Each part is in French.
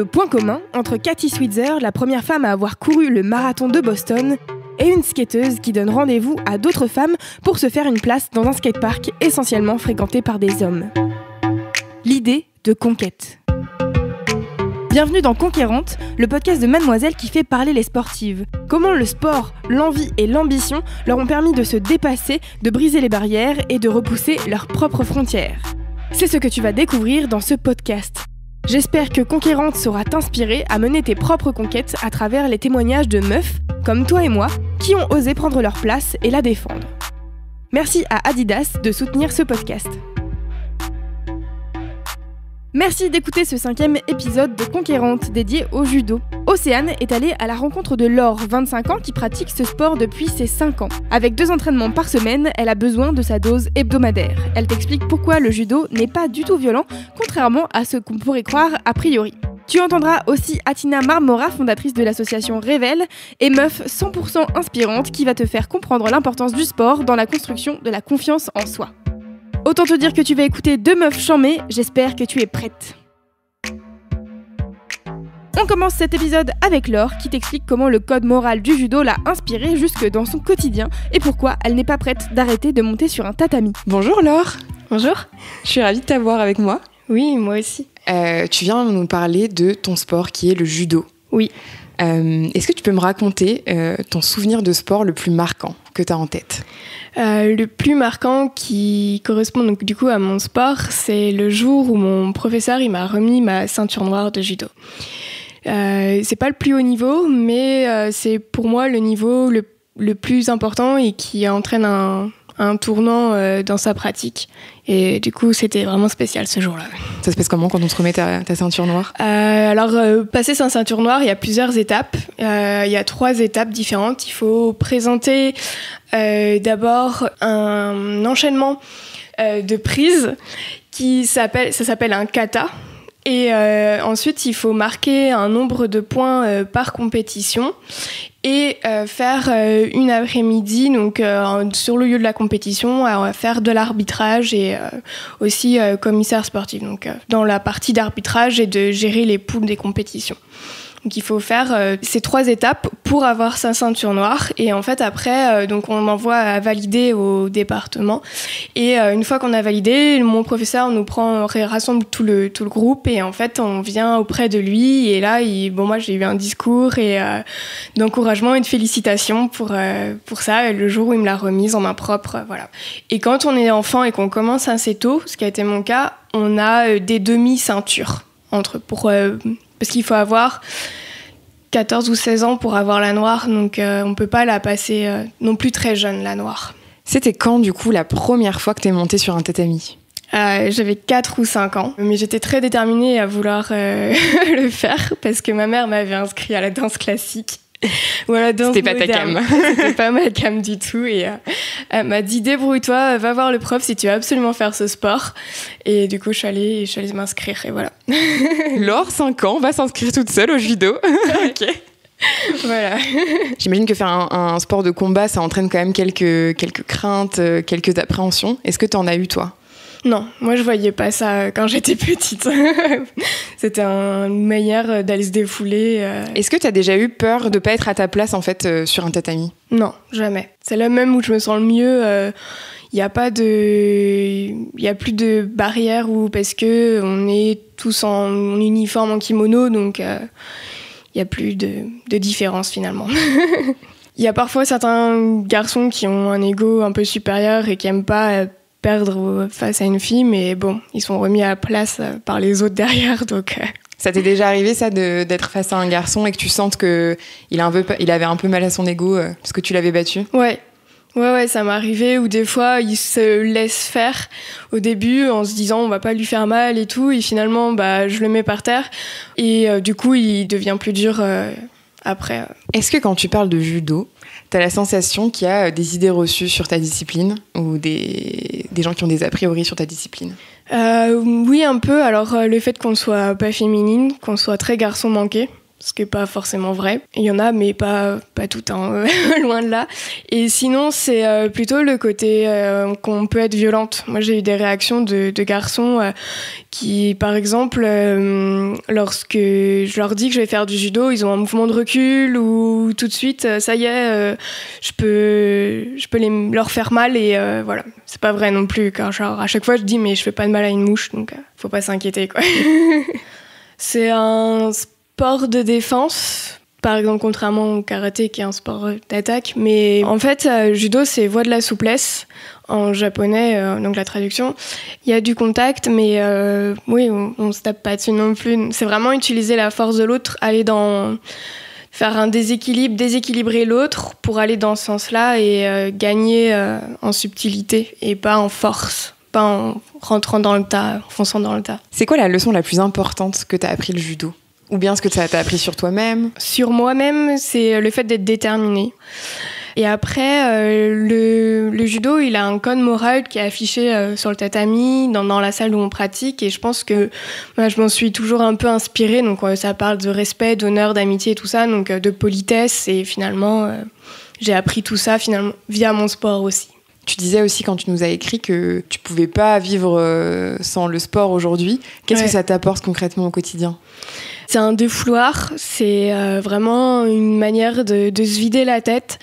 le point commun entre Katie Switzer, la première femme à avoir couru le marathon de Boston, et une skateuse qui donne rendez-vous à d'autres femmes pour se faire une place dans un skatepark essentiellement fréquenté par des hommes. L'idée de conquête. Bienvenue dans Conquérante, le podcast de Mademoiselle qui fait parler les sportives. Comment le sport, l'envie et l'ambition leur ont permis de se dépasser, de briser les barrières et de repousser leurs propres frontières. C'est ce que tu vas découvrir dans ce podcast. J'espère que Conquérante saura t'inspirer à mener tes propres conquêtes à travers les témoignages de meufs, comme toi et moi, qui ont osé prendre leur place et la défendre. Merci à Adidas de soutenir ce podcast. Merci d'écouter ce 5e épisode de Conquérante dédié au judo. Océane est allée à la rencontre de Laure, 25 ans, qui pratique ce sport depuis ses 5 ans. Avec 2 entraînements par semaine, elle a besoin de sa dose hebdomadaire. Elle t'explique pourquoi le judo n'est pas du tout violent, contrairement à ce qu'on pourrait croire a priori. Tu entendras aussi Atina Marmora, fondatrice de l'association Révèle, et meuf 100% inspirante qui va te faire comprendre l'importance du sport dans la construction de la confiance en soi. Autant te dire que tu vas écouter 2 meufs chamées, j'espère que tu es prête. On commence cet épisode avec Laure qui t'explique comment le code moral du judo l'a inspirée jusque dans son quotidien et pourquoi elle n'est pas prête d'arrêter de monter sur un tatami. Bonjour Laure. Bonjour. Je suis ravie de t'avoir avec moi. Oui, moi aussi. Tu viens nous parler de ton sport qui est le judo. Oui. Est-ce que tu peux me raconter ton souvenir de sport le plus marquant que tu as en tête ? Le plus marquant qui correspond donc du coup à mon sport, c'est le jour où mon professeur il m'a remis ma ceinture noire de judo. C'est pas le plus haut niveau, mais c'est pour moi le niveau le plus important et qui entraîne un tournant dans sa pratique. Et du coup, c'était vraiment spécial ce jour-là. Ça se passe comment quand on te remet ta ceinture noire ? Passer sa ceinture noire, il y a plusieurs étapes. Il y a 3 étapes différentes. Il faut présenter d'abord un enchaînement de prises ça s'appelle un kata. Et ensuite, il faut marquer un nombre de points par compétition et faire une après-midi donc sur le lieu de la compétition, faire de l'arbitrage et aussi commissaire sportif. Donc dans la partie d'arbitrage et de gérer les poules des compétitions. Donc il faut faire ces 3 étapes pour avoir sa ceinture noire et en fait après donc on m'envoie à valider au département et une fois qu'on a validé, mon professeur nous rassemble tout le groupe et en fait on vient auprès de lui et là moi j'ai eu un discours et d'encouragement et de félicitations pour ça le jour où il me l'a remise en main propre voilà. Et quand on est enfant et qu'on commence assez tôt, ce qui a été mon cas, on a des demi-ceintures parce qu'il faut avoir 14 ou 16 ans pour avoir la noire, donc on peut pas la passer non plus très jeune, la noire. C'était quand, du coup, la première fois que t'es montée sur un tatami ? J'avais 4 ou 5 ans, mais j'étais très déterminée à vouloir le faire, parce que ma mère m'avait inscrit à la danse classique. Ou à la danse C'était moderne. Pas ta cam. C'était pas ma cam du tout, et elle m'a dit « Débrouille-toi, va voir le prof si tu veux absolument faire ce sport ». Et du coup, je suis allée m'inscrire, et voilà. Laure, 5 ans, va s'inscrire toute seule au judo. Ok. Voilà. J'imagine que faire un sport de combat, ça entraîne quand même quelques craintes, quelques appréhensions. Est-ce que t'en as eu, toi ? Non, moi je voyais pas ça quand j'étais petite. C'était une manière d'aller se défouler. Est-ce que t'as déjà eu peur de pas être à ta place en fait sur un tatami ? Non, jamais. C'est là même où je me sens le mieux. Il y a plus de barrière parce que on est tous en uniforme, en kimono, donc il y a plus de différence finalement. Il y a parfois certains garçons qui ont un ego un peu supérieur et qui aiment pas perdre face à une fille, mais bon, ils sont remis à la place par les autres derrière, donc... Ça t'est déjà arrivé, ça, d'être face à un garçon et que tu sentes qu'il avait un peu mal à son ego parce que tu l'avais battu ? Ouais, ça m'est arrivé, où des fois, il se laisse faire au début en se disant on va pas lui faire mal et tout, et finalement, je le mets par terre, et du coup, il devient plus dur après. Est-ce que quand tu parles de judo, t'as la sensation qu'il y a des idées reçues sur ta discipline ou des gens qui ont des a priori sur ta discipline ? Oui, un peu. Alors, le fait qu'on soit pas féminine, qu'on soit très garçon manqué, ce qui n'est pas forcément vrai. Il y en a, mais pas tout, hein, loin de là. Et sinon, c'est plutôt le côté qu'on peut être violente. Moi, j'ai eu des réactions de garçons qui, par exemple, lorsque je leur dis que je vais faire du judo, ils ont un mouvement de recul ou tout de suite, ça y est, je peux leur faire mal et voilà. C'est pas vrai non plus, car genre, à chaque fois, je dis, mais je fais pas de mal à une mouche, donc faut pas s'inquiéter, quoi. C'est un sport de défense, par exemple, contrairement au karaté qui est un sport d'attaque. Mais en fait, judo, c'est voie de la souplesse. En japonais, donc la traduction, il y a du contact, mais oui, on se tape pas dessus non plus. C'est vraiment utiliser la force de l'autre, faire un déséquilibrer l'autre pour aller dans ce sens-là et gagner en subtilité et pas en force, pas en rentrant dans le tas, en fonçant dans le tas. C'est quoi la leçon la plus importante que t'as appris le judo ? Ou bien ce que ça t'a appris sur toi-même ? Sur moi-même, c'est le fait d'être déterminée. Et après, le judo, il a un code moral qui est affiché sur le tatami, dans la salle où on pratique. Et je pense que moi, je m'en suis toujours un peu inspirée. Donc, ça parle de respect, d'honneur, d'amitié, tout ça. Donc, de politesse. Et finalement, j'ai appris tout ça finalement via mon sport aussi. Tu disais aussi quand tu nous as écrit que tu pouvais pas vivre sans le sport aujourd'hui. Qu'est-ce que ça t'apporte concrètement au quotidien ? C'est un défouloir, c'est vraiment une manière de se vider la tête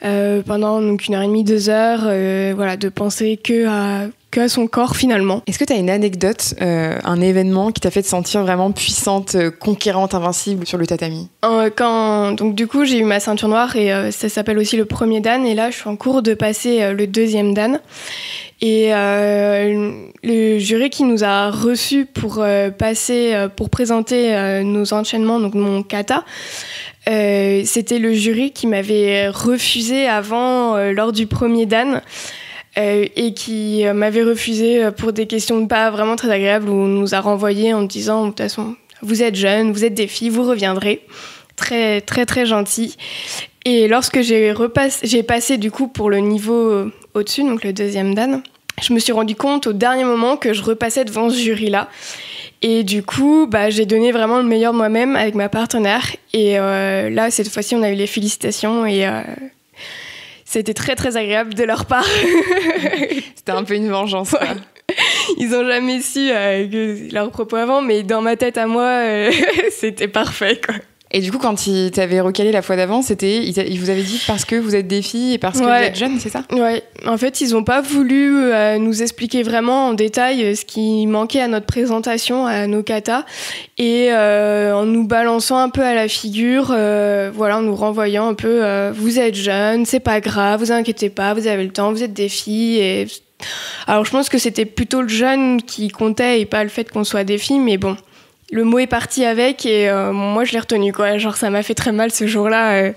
pendant donc 1h30, 2 heures, voilà, de penser que à son corps finalement. Est-ce que tu as une anecdote, un événement qui t'a fait te sentir vraiment puissante, conquérante, invincible sur le tatami ? Donc du coup j'ai eu ma ceinture noire et ça s'appelle aussi le premier dan et là je suis en cours de passer le deuxième dan. Et le jury qui nous a reçus pour présenter nos enchaînements, donc mon kata, c'était le jury qui m'avait refusé avant lors du premier dan et qui m'avait refusé pour des questions pas vraiment très agréables où on nous a renvoyés en disant de toute façon vous êtes jeunes, vous êtes des filles, vous reviendrez. Très très très gentil. Et lorsque j'ai passé du coup pour le niveau au-dessus, donc le deuxième dan, je me suis rendu compte au dernier moment que je repassais devant ce jury-là. Et du coup, j'ai donné vraiment le meilleur de moi-même avec ma partenaire. Et là, cette fois-ci, on a eu les félicitations et c'était très très agréable de leur part. C'était un peu une vengeance. Ouais. Ils n'ont jamais su leurs propos avant, mais dans ma tête à moi, c'était parfait, quoi. Et du coup, quand ils t'avaient recalé la fois d'avant, ils vous avaient dit parce que vous êtes des filles et parce que vous êtes jeunes, c'est ça ? Ouais. En fait, ils n'ont pas voulu nous expliquer vraiment en détail ce qui manquait à notre présentation, à nos katas. Et en nous balançant un peu à la figure, en nous renvoyant un peu vous êtes jeunes, c'est pas grave, vous inquiétez pas, vous avez le temps, vous êtes des filles. Et... Alors, je pense que c'était plutôt le jeune qui comptait et pas le fait qu'on soit des filles, mais bon. Le mot est parti avec et moi je l'ai retenu, quoi. Genre ça m'a fait très mal ce jour-là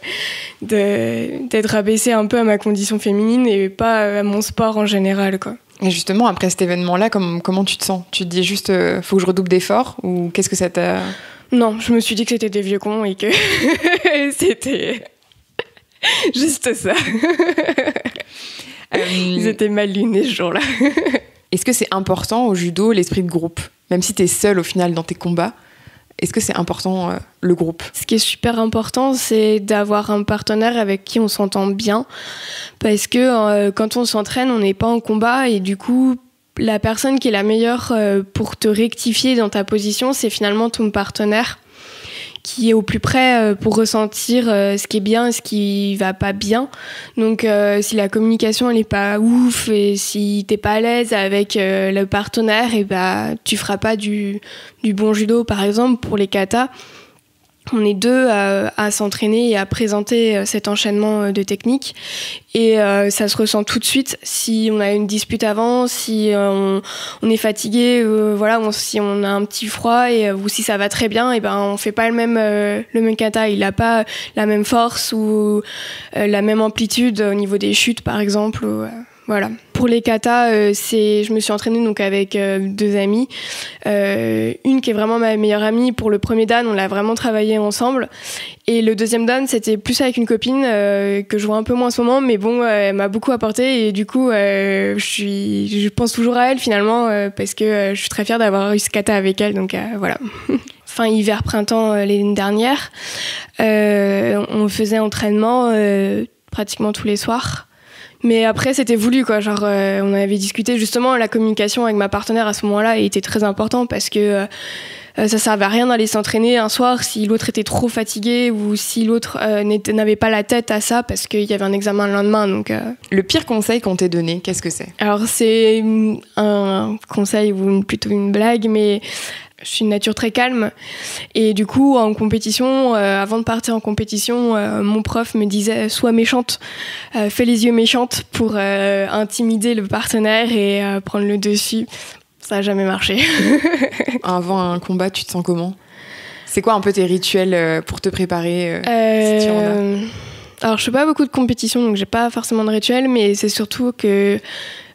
d'être rabaissée un peu à ma condition féminine et pas à mon sport en général, quoi. Et justement, après cet événement-là, comment tu te sens ? Tu te dis juste faut que je redouble d'efforts ou qu'est-ce que ça t'a... Non, je me suis dit que c'était des vieux cons et que c'était juste ça. Ils étaient mal lunés ce jour-là. Est-ce que c'est important au judo l'esprit de groupe ? Même si t'es seule au final dans tes combats, est-ce que c'est important le groupe ? Ce qui est super important, c'est d'avoir un partenaire avec qui on s'entend bien. Parce que quand on s'entraîne, on n'est pas en combat et du coup, la personne qui est la meilleure pour te rectifier dans ta position, c'est finalement ton partenaire qui est au plus près pour ressentir ce qui est bien et ce qui va pas bien. Donc si la communication elle est pas ouf et si t'es pas à l'aise avec le partenaire, et tu feras pas du bon judo. Par exemple pour les katas, on est deux à s'entraîner et à présenter cet enchaînement de techniques et ça se ressent tout de suite si on a une dispute avant, si on est fatigué, si on a un petit froid ou si ça va très bien, et on fait pas le même kata, il a pas la même force ou la même amplitude au niveau des chutes par exemple. Voilà. Pour les katas, je me suis entraînée donc avec 2 amies. Une qui est vraiment ma meilleure amie. Pour le premier dan, on l'a vraiment travaillé ensemble. Et le deuxième dan, c'était plus avec une copine que je vois un peu moins en ce moment. Mais bon, elle m'a beaucoup apporté. Et du coup, je pense toujours à elle finalement parce que je suis très fière d'avoir eu ce kata avec elle. Donc voilà. fin hiver-printemps l'année dernière. On faisait entraînement pratiquement tous les soirs. Mais après, c'était voulu, quoi. Genre, on avait discuté justement, la communication avec ma partenaire à ce moment-là était très important parce que ça servait à rien d'aller s'entraîner un soir si l'autre était trop fatigué ou si l'autre n'avait pas la tête à ça parce qu'il y avait un examen le lendemain. Donc, Le pire conseil qu'on t'ait donné, qu'est-ce que c'est ? Alors, c'est un conseil ou plutôt une blague, mais je suis une nature très calme. Et du coup, en compétition, avant de partir en compétition, mon prof me disait « Sois méchante, fais les yeux méchantes pour intimider le partenaire et prendre le dessus ». Ça n'a jamais marché. Avant un combat, tu te sens comment ? C'est quoi un peu tes rituels pour te préparer si tu en as ? Alors, je fais pas beaucoup de compétitions, donc j'ai pas forcément de rituel, mais c'est surtout que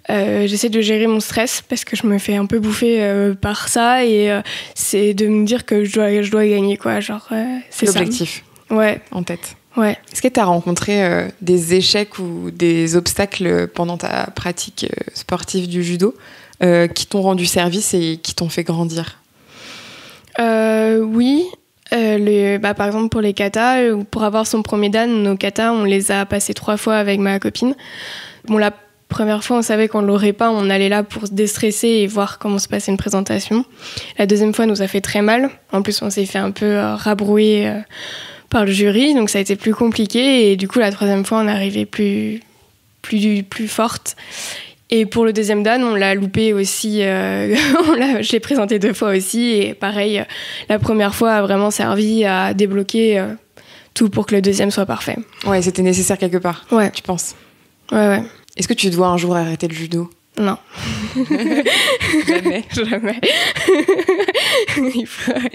j'essaie de gérer mon stress parce que je me fais un peu bouffer par ça et c'est de me dire que je dois gagner, quoi. Genre, c'est l'objectif ouais. En tête. Ouais. Est-ce que tu as rencontré des échecs ou des obstacles pendant ta pratique sportive du judo qui t'ont rendu service et qui t'ont fait grandir ? Oui. Par exemple, pour les katas, pour avoir son premier dan, nos katas, on les a passés 3 fois avec ma copine. Bon, la première fois, on savait qu'on l'aurait pas, on allait là pour se déstresser et voir comment se passait une présentation. La deuxième fois, nous a fait très mal. En plus, on s'est fait un peu rabrouer par le jury, donc ça a été plus compliqué. Et du coup, la troisième fois, on est arrivé plus forte. Et pour le deuxième dan, on l'a loupé aussi. Je l'ai présenté 2 fois aussi. Et pareil, la première fois a vraiment servi à débloquer tout pour que le deuxième soit parfait. Ouais, c'était nécessaire quelque part, ouais. Tu penses ? Ouais. Est-ce que tu te vois un jour arrêter le judo ? Non. Jamais. Il faudrait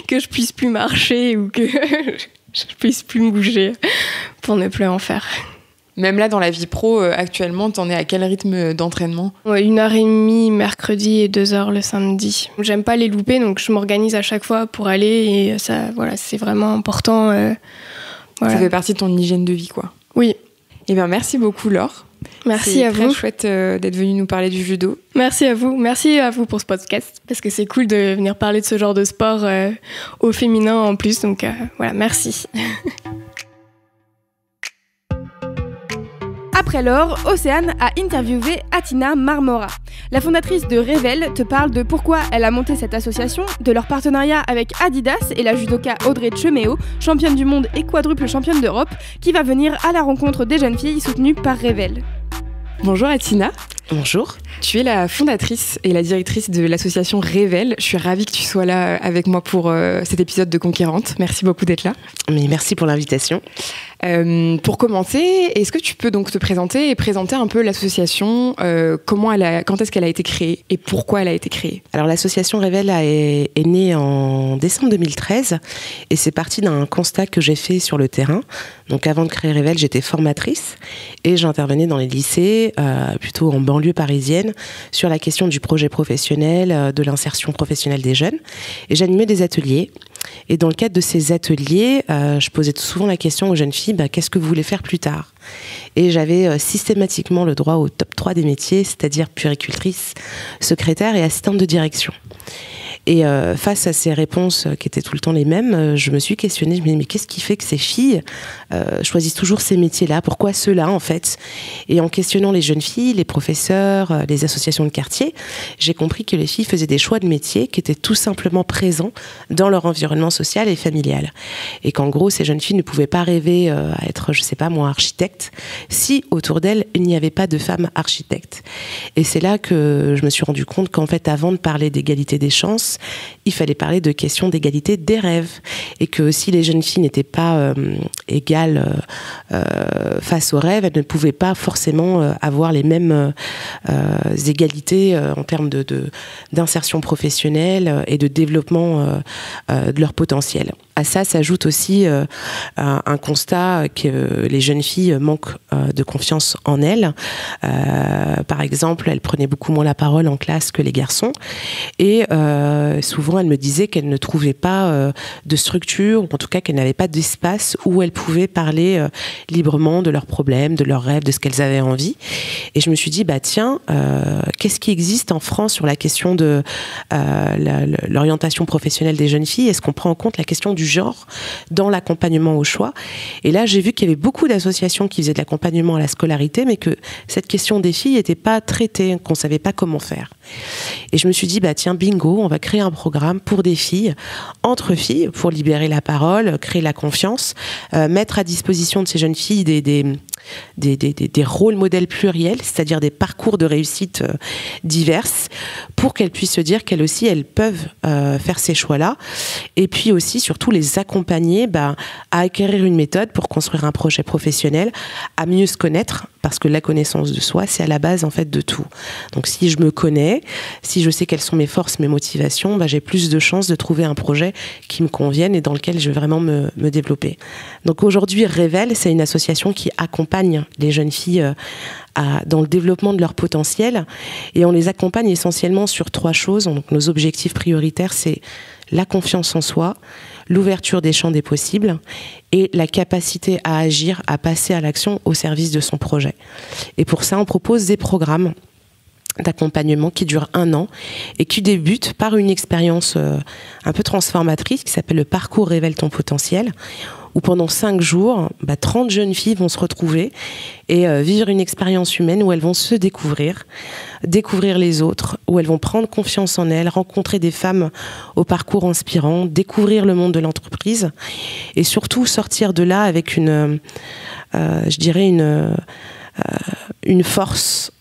que je puisse plus marcher ou que je puisse plus bouger pour ne plus en faire. Même là, dans la vie pro, actuellement, t'en es à quel rythme d'entraînement ? 1h30 mercredi et 2h le samedi. J'aime pas les louper, donc je m'organise à chaque fois pour aller et ça, voilà, c'est vraiment important. Voilà. Ça fait partie de ton hygiène de vie, quoi. Oui. Eh bien, merci beaucoup, Laure. Merci à vous. C'est très chouette d'être venue nous parler du judo. Merci à vous pour ce podcast, parce que c'est cool de venir parler de ce genre de sport au féminin en plus, donc voilà, merci. Après Laure, Océane a interviewé Atina Marmora. La fondatrice de Revel te parle de pourquoi elle a monté cette association, de leur partenariat avec Adidas et la judoka Audrey Cheméo, championne du monde et quadruple championne d'Europe, qui va venir à la rencontre des jeunes filles soutenues par Revel. Bonjour Atina. Bonjour. Tu es la fondatrice et la directrice de l'association Revel. Je suis ravie que tu sois là avec moi pour cet épisode de Conquérante. Merci beaucoup d'être là. Mais merci pour l'invitation. Pour commencer, est-ce que tu peux donc te présenter et présenter un peu l'association, quand est-ce qu'elle a été créée et pourquoi elle a été créée ? Alors l'association Revel est née en décembre 2013 et c'est parti d'un constat que j'ai fait sur le terrain. Donc avant de créer Revel, j'étais formatrice et j'intervenais dans les lycées, plutôt en banlieue parisienne, sur la question du projet professionnel, de l'insertion professionnelle des jeunes. Et j'animais des ateliers. Et dans le cadre de ces ateliers, je posais souvent la question aux jeunes filles, qu'est-ce que vous voulez faire plus tard ? Et j'avais systématiquement le droit au top 3 des métiers, c'est-à-dire puéricultrice, secrétaire et assistante de direction. Et face à ces réponses qui étaient tout le temps les mêmes, je me suis questionnée, je me dis mais qu'est-ce qui fait que ces filles choisissent toujours ces métiers-là ? Pourquoi ceux-là en fait ? Et en questionnant les jeunes filles, les professeurs, les associations de quartier, j'ai compris que les filles faisaient des choix de métiers qui étaient tout simplement présents dans leur environnement social et familial. Et qu'en gros, ces jeunes filles ne pouvaient pas rêver à être, je sais pas moi, architecte, si autour d'elles, il n'y avait pas de femmes architectes. Et c'est là que je me suis rendu compte qu'en fait, avant de parler d'égalité des chances, il fallait parler de questions d'égalité des rêves et que si les jeunes filles n'étaient pas égales face aux rêves, elles ne pouvaient pas forcément avoir les mêmes égalités en termes d'insertion professionnelle et de développement de leur potentiel. À ça s'ajoute aussi un constat que les jeunes filles manquent de confiance en elles. Par exemple, elles prenaient beaucoup moins la parole en classe que les garçons et souvent elles me disaient qu'elles ne trouvaient pas de structure ou en tout cas qu'elles n'avaient pas d'espace où elles pouvaient parler librement de leurs problèmes, de leurs rêves, de ce qu'elles avaient envie. Et je me suis dit, tiens, qu'est-ce qui existe en France sur la question de l'orientation professionnelle des jeunes filles? Est-ce qu'on prend en compte la question du genre dans l'accompagnement au choix? Et là, j'ai vu qu'il y avait beaucoup d'associations qui faisaient de l'accompagnement à la scolarité, mais que cette question des filles n'était pas traitée, qu'on ne savait pas comment faire. Et je me suis dit, tiens, bingo, on va créer un programme pour des filles, entre filles, pour libérer la parole, créer la confiance, mettre à disposition de ces jeunes filles des rôles modèles pluriels, c'est-à-dire des parcours de réussite diverses, pour qu'elles puissent se dire qu'elles aussi, elles peuvent faire ces choix-là. Et puis aussi, surtout, les accompagner à acquérir une méthode pour construire un projet professionnel, à mieux se connaître, parce que la connaissance de soi, c'est à la base en fait de tout. Donc si je me connais, si je sais quelles sont mes forces, mes motivations, j'ai plus de chances de trouver un projet qui me convienne et dans lequel je vais vraiment me développer. Donc aujourd'hui, Révèle, c'est une association qui accompagne les jeunes filles dans le développement de leur potentiel, et on les accompagne essentiellement sur 3 choses. Donc nos objectifs prioritaires, c'est la confiance en soi, l'ouverture des champs des possibles et la capacité à agir, à passer à l'action au service de son projet. Et pour ça, on propose des programmes d'accompagnement qui durent 1 an et qui débutent par une expérience un peu transformatrice qui s'appelle le parcours Révèle ton potentiel, où pendant 5 jours, 30 jeunes filles vont se retrouver et vivre une expérience humaine où elles vont se découvrir les autres, où elles vont prendre confiance en elles, rencontrer des femmes au parcours inspirant, découvrir le monde de l'entreprise et surtout sortir de là avec une force,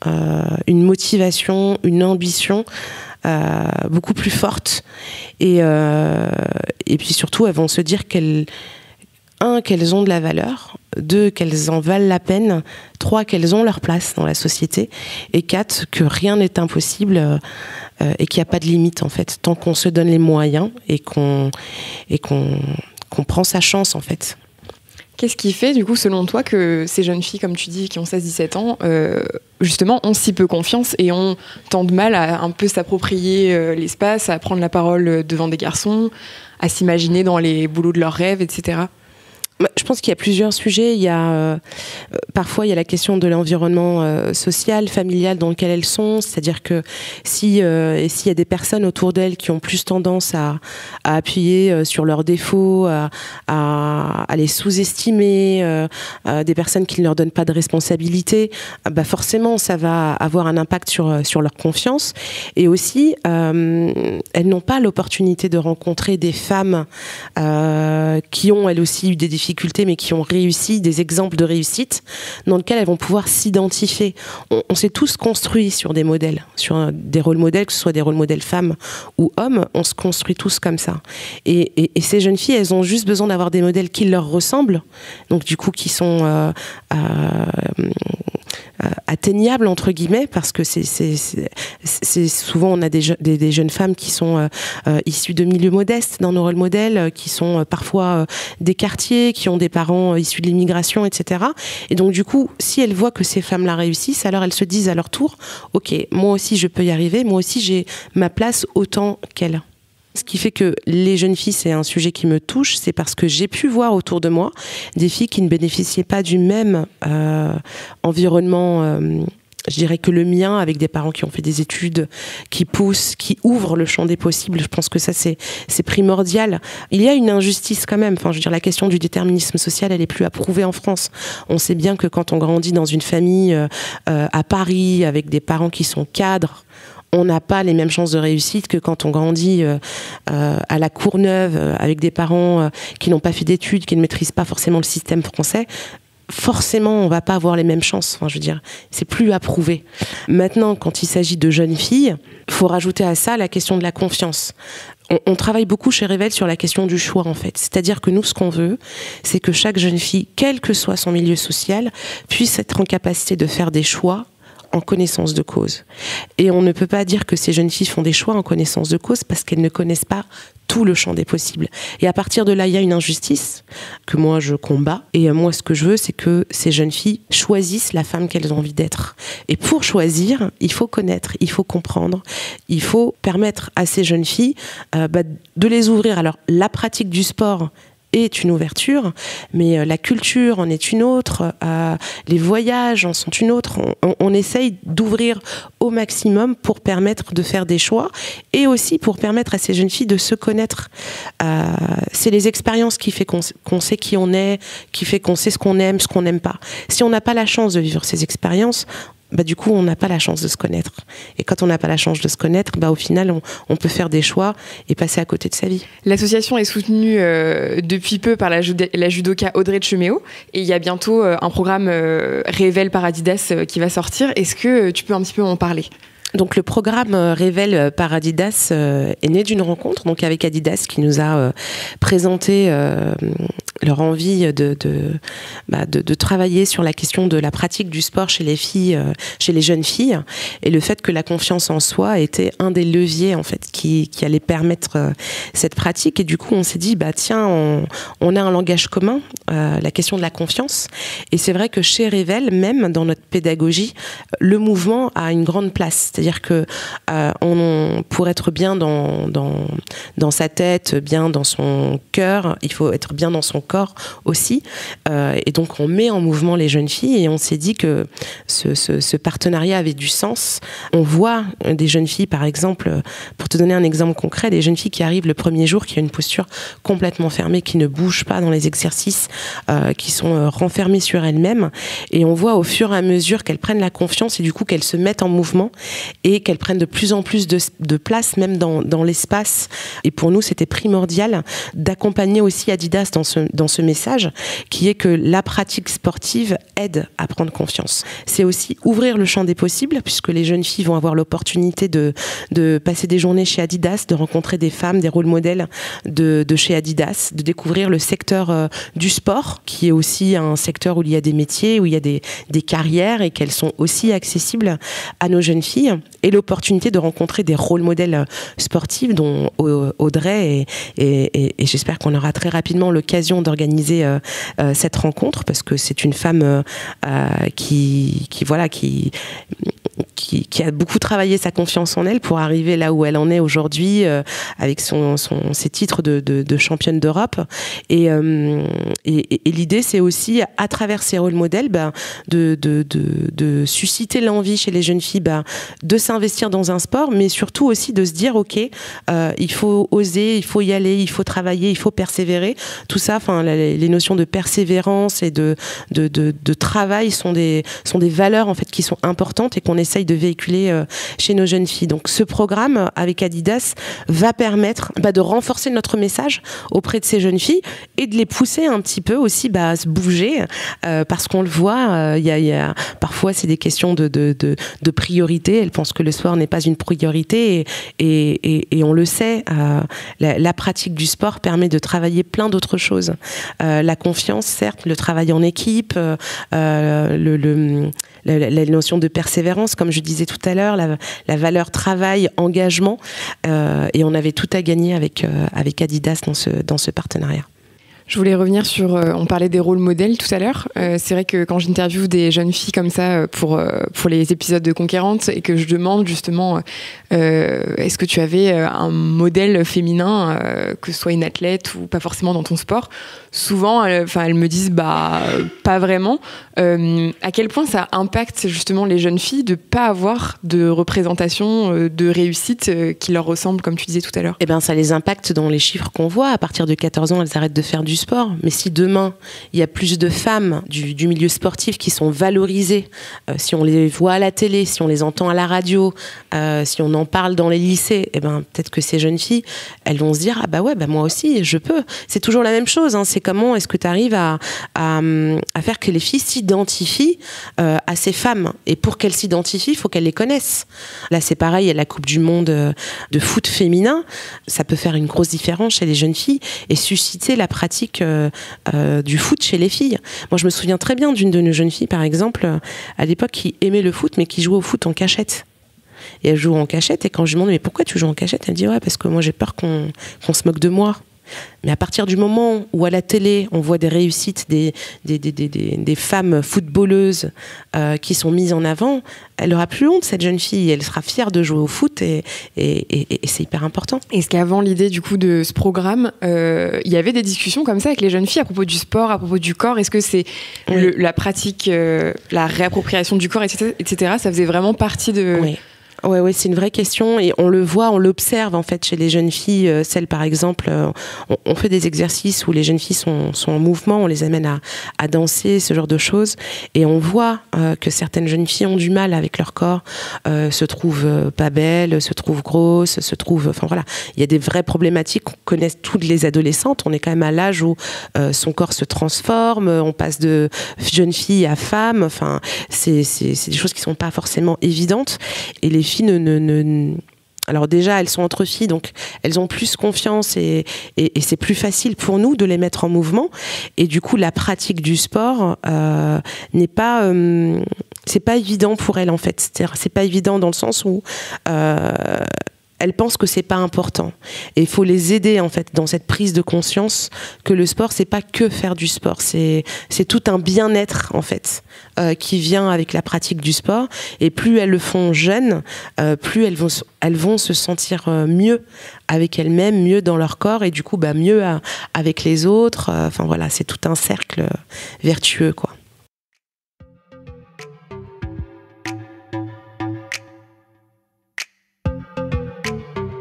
une motivation, une ambition beaucoup plus forte. Et puis surtout, elles vont se dire qu'elles ont de la valeur, 2, qu'elles en valent la peine, 3, qu'elles ont leur place dans la société, et 4, que rien n'est impossible et qu'il n'y a pas de limite en fait, tant qu'on se donne les moyens et qu'on prend sa chance en fait. Qu'est-ce qui fait, du coup, selon toi, que ces jeunes filles, comme tu dis, qui ont 16-17 ans, justement, ont si peu confiance et ont tant de mal à un peu s'approprier l'espace, à prendre la parole devant des garçons, à s'imaginer dans les boulots de leurs rêves, etc. Je pense qu'il y a plusieurs sujets. Parfois, il y a la question de l'environnement social, familial dans lequel elles sont. C'est-à-dire que s'il y a des personnes autour d'elles qui ont plus tendance à appuyer sur leurs défauts, à les sous-estimer, des personnes qui ne leur donnent pas de responsabilité, forcément, ça va avoir un impact sur leur confiance. Et aussi, elles n'ont pas l'opportunité de rencontrer des femmes qui ont, elles aussi, eu des difficultés, mais qui ont réussi, des exemples de réussite dans lesquels elles vont pouvoir s'identifier. On s'est tous construits sur des modèles, sur des rôles modèles, que ce soit des rôles modèles femmes ou hommes, on se construit tous comme ça. Et ces jeunes filles, elles ont juste besoin d'avoir des modèles qui leur ressemblent, donc du coup qui sont atteignables entre guillemets, parce que c'est souvent on a des jeunes femmes qui sont issues de milieux modestes dans nos rôles modèles, qui sont parfois des quartiers, qui ont des parents issus de l'immigration, etc. Et donc du coup, si elles voient que ces femmes-là réussissent, alors elles se disent à leur tour, ok, moi aussi je peux y arriver, moi aussi j'ai ma place autant qu'elles. Ce qui fait que les jeunes filles, c'est un sujet qui me touche, c'est parce que j'ai pu voir autour de moi des filles qui ne bénéficiaient pas du même environnement, je dirais que le mien, avec des parents qui ont fait des études, qui poussent, qui ouvrent le champ des possibles. Je pense que ça, c'est primordial. Il y a une injustice quand même. Enfin, je veux dire, la question du déterminisme social, elle est plus à prouver en France. On sait bien que quand on grandit dans une famille à Paris, avec des parents qui sont cadres, on n'a pas les mêmes chances de réussite que quand on grandit à la Courneuve, avec des parents qui n'ont pas fait d'études, qui ne maîtrisent pas forcément le système français. Forcément, on va pas avoir les mêmes chances. Enfin, je veux dire, c'est plus à prouver. Maintenant, quand il s'agit de jeunes filles, faut rajouter à ça la question de la confiance. On travaille beaucoup chez Révèle sur la question du choix, en fait. C'est-à-dire que nous, ce qu'on veut, c'est que chaque jeune fille, quel que soit son milieu social, puisse être en capacité de faire des choix en connaissance de cause. Et on ne peut pas dire que ces jeunes filles font des choix en connaissance de cause parce qu'elles ne connaissent pas tout le champ des possibles. Et à partir de là, il y a une injustice que moi je combats. Et moi, ce que je veux, c'est que ces jeunes filles choisissent la femme qu'elles ont envie d'être. Et pour choisir, il faut connaître, il faut comprendre, il faut permettre à ces jeunes filles de les ouvrir. Alors, la pratique du sport est une ouverture, mais la culture en est une autre, les voyages en sont une autre. On essaye d'ouvrir au maximum pour permettre de faire des choix et aussi pour permettre à ces jeunes filles de se connaître. C'est les expériences qui fait qu'on sait qui on est, qui fait qu'on sait ce qu'on aime, ce qu'on n'aime pas. Si on n'a pas la chance de vivre ces expériences, du coup, on n'a pas la chance de se connaître. Et quand on n'a pas la chance de se connaître, au final, on peut faire des choix et passer à côté de sa vie. L'association est soutenue depuis peu par la judoka Audrey Cheméo. Et il y a bientôt un programme Révèle par Adidas qui va sortir. Est-ce que tu peux un petit peu en parler ? Donc le programme Révèle par Adidas est né d'une rencontre donc avec Adidas qui nous a présenté leur envie de travailler sur la question de la pratique du sport chez les filles, chez les jeunes filles, et le fait que la confiance en soi était un des leviers en fait qui allait permettre cette pratique. Et du coup on s'est dit tiens, on a un langage commun, la question de la confiance. Et c'est vrai que chez Révèle, même dans notre pédagogie, le mouvement a une grande place. C'est-à-dire que pour être bien dans sa tête, bien dans son cœur, il faut être bien dans son corps aussi. Et donc on met en mouvement les jeunes filles et on s'est dit que ce partenariat avait du sens. On voit des jeunes filles, par exemple, pour te donner un exemple concret, des jeunes filles qui arrivent le premier jour, qui ont une posture complètement fermée, qui ne bougent pas dans les exercices, qui sont renfermées sur elles-mêmes. Et on voit au fur et à mesure qu'elles prennent la confiance et du coup qu'elles se mettent en mouvement et qu'elles prennent de plus en plus de place même dans l'espace. Et pour nous, c'était primordial d'accompagner aussi Adidas dans ce message qui est que la pratique sportive aide à prendre confiance. C'est aussi ouvrir le champ des possibles puisque les jeunes filles vont avoir l'opportunité de passer des journées chez Adidas, de rencontrer des femmes, des rôles modèles de chez Adidas, de découvrir le secteur du sport qui est aussi un secteur où il y a des métiers, où il y a des carrières et qu'elles sont aussi accessibles à nos jeunes filles, et l'opportunité de rencontrer des rôles modèles sportifs dont Audrey et j'espère qu'on aura très rapidement l'occasion d'organiser cette rencontre parce que c'est une femme qui a beaucoup travaillé sa confiance en elle pour arriver là où elle en est aujourd'hui avec ses titres de championne d'Europe et l'idée c'est aussi à travers ces rôles modèles de susciter l'envie chez les jeunes filles de s'investir dans un sport mais surtout aussi de se dire ok il faut oser, il faut y aller, il faut travailler, il faut persévérer, tout ça, les notions de persévérance et de travail sont des valeurs en fait qui sont importantes et qu'on essaye de véhiculer chez nos jeunes filles. Donc ce programme avec Adidas va permettre de renforcer notre message auprès de ces jeunes filles et de les pousser un petit peu aussi à se bouger parce qu'on le voit, il y a parfois c'est des questions de priorité. Elles pensent que le sport n'est pas une priorité et on le sait, la pratique du sport permet de travailler plein d'autres choses. La confiance, certes, le travail en équipe, la notion de persévérance, comme je disais tout à l'heure, la valeur travail, engagement, et on avait tout à gagner avec Adidas dans ce partenariat. Je voulais revenir sur, on parlait des rôles modèles tout à l'heure. C'est vrai que quand j'interviewe des jeunes filles comme ça pour les épisodes de Conquérantes et que je demande justement est-ce que tu avais un modèle féminin, que ce soit une athlète ou pas forcément dans ton sport, souvent elles me disent pas vraiment. À quel point ça impacte justement les jeunes filles de pas avoir de représentation de réussite qui leur ressemble comme tu disais tout à l'heure? Ça les impacte dans les chiffres qu'on voit. À partir de 14 ans, elles arrêtent de faire du sport. Mais si demain, il y a plus de femmes du milieu sportif qui sont valorisées, si on les voit à la télé, si on les entend à la radio, si on en parle dans les lycées, peut-être que ces jeunes filles, elles vont se dire moi aussi, je peux. C'est toujours la même chose. C'est comment est-ce que tu arrives à faire que les filles s'identifient à ces femmes. Et pour qu'elles s'identifient, il faut qu'elles les connaissent. Là, c'est pareil, il y a la Coupe du Monde de foot féminin. Ça peut faire une grosse différence chez les jeunes filles et susciter la pratique du foot chez les filles. Moi, je me souviens très bien d'une de nos jeunes filles, par exemple, à l'époque, qui aimait le foot, mais qui jouait au foot en cachette. Et elle joue en cachette, et quand je lui demande mais pourquoi tu joues en cachette, elle dit parce que moi j'ai peur qu'on se moque de moi. Mais à partir du moment où à la télé, on voit des réussites des femmes footballeuses qui sont mises en avant, elle n'aura plus honte, cette jeune fille. Elle sera fière de jouer au foot et c'est hyper important. Est-ce qu'avant l'idée du coup de ce programme, il y avait des discussions comme ça avec les jeunes filles à propos du sport, à propos du corps? Est-ce que c'est la pratique, la réappropriation du corps, etc. Ça faisait vraiment partie de... Oui. Ouais, c'est une vraie question et on le voit, on l'observe en fait chez les jeunes filles. Celles par exemple, on fait des exercices où les jeunes filles sont en mouvement, on les amène à danser, ce genre de choses, et on voit que certaines jeunes filles ont du mal avec leur corps, se trouvent pas belles, se trouvent grosses, enfin voilà, il y a des vraies problématiques qu'on connaît toutes les adolescentes. On est quand même à l'âge où son corps se transforme, on passe de jeune fille à femme. Enfin, c'est des choses qui sont pas forcément évidentes et les filles alors déjà elles sont entre filles, donc elles ont plus confiance et c'est plus facile pour nous de les mettre en mouvement, et du coup la pratique du sport n'est pas c'est pas évident pour elles en fait. C'est pas évident dans le sens où elles pensent que c'est pas important, et il faut les aider en fait dans cette prise de conscience que le sport c'est pas que faire du sport, c'est tout un bien-être en fait qui vient avec la pratique du sport, et plus elles le font jeunes, plus elles vont se sentir mieux avec elles-mêmes, mieux dans leur corps, et du coup mieux avec les autres. Enfin voilà, c'est tout un cercle vertueux quoi.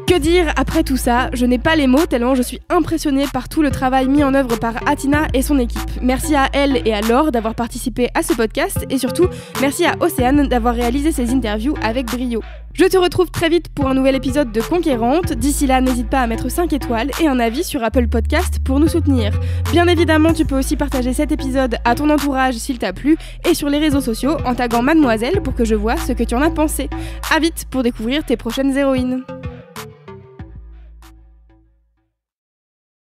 Que dire après tout ça? Je n'ai pas les mots tellement je suis impressionnée par tout le travail mis en œuvre par Atina et son équipe. Merci à elle et à Laure d'avoir participé à ce podcast, et surtout merci à Océane d'avoir réalisé ces interviews avec brio. Je te retrouve très vite pour un nouvel épisode de Conquérante. D'ici là, n'hésite pas à mettre 5 étoiles et un avis sur Apple Podcast pour nous soutenir. Bien évidemment, tu peux aussi partager cet épisode à ton entourage s'il t'a plu, et sur les réseaux sociaux en taguant Mademoiselle pour que je vois ce que tu en as pensé. À vite pour découvrir tes prochaines héroïnes.